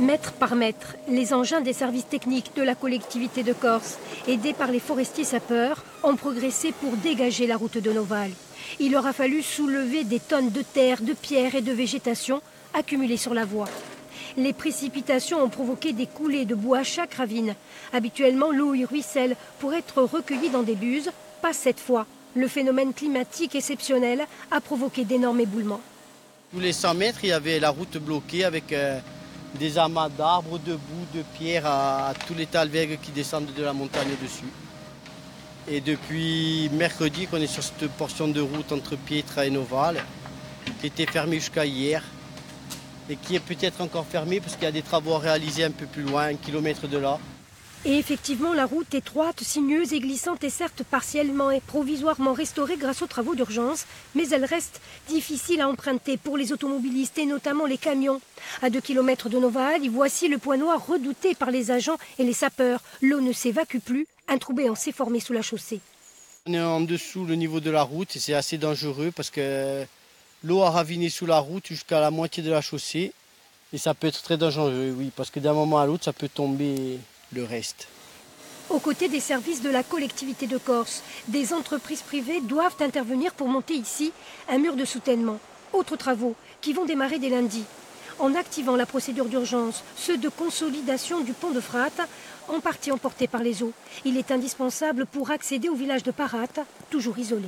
Mètre par mètre, les engins des services techniques de la collectivité de Corse, aidés par les forestiers sapeurs, ont progressé pour dégager la route de Novale. Il leur a fallu soulever des tonnes de terre, de pierres et de végétation accumulées sur la voie. Les précipitations ont provoqué des coulées de bois à chaque ravine. Habituellement, l'eau y ruisselle pour être recueillie dans des buses, pas cette fois. Le phénomène climatique exceptionnel a provoqué d'énormes éboulements. Tous les 100 mètres, il y avait la route bloquée avec des amas d'arbres, de boue, de pierres à tous les talwegs qui descendent de la montagne dessus. Et depuis mercredi qu'on est sur cette portion de route entre Pietra et Novale, qui était fermée jusqu'à hier, et qui est peut-être encore fermée parce qu'il y a des travaux à réaliser un peu plus loin, 1 kilomètre de là. Et effectivement, la route étroite, sinueuse et glissante est certes partiellement et provisoirement restaurée grâce aux travaux d'urgence, mais elle reste difficile à emprunter pour les automobilistes et notamment les camions. À 2 km de Novale, voici le point noir redouté par les agents et les sapeurs. L'eau ne s'évacue plus, un trou béant s'est formé sous la chaussée. On est en dessous le niveau de la route et c'est assez dangereux parce que l'eau a raviné sous la route jusqu'à la moitié de la chaussée. Et ça peut être très dangereux, oui, parce que d'un moment à l'autre, ça peut tomber le reste. Aux côtés des services de la collectivité de Corse, des entreprises privées doivent intervenir pour monter ici un mur de soutènement. Autres travaux qui vont démarrer dès lundi. En activant la procédure d'urgence, ceux de consolidation du pont de Frate, en partie emportés par les eaux. Il est indispensable pour accéder au village de Parate, toujours isolé.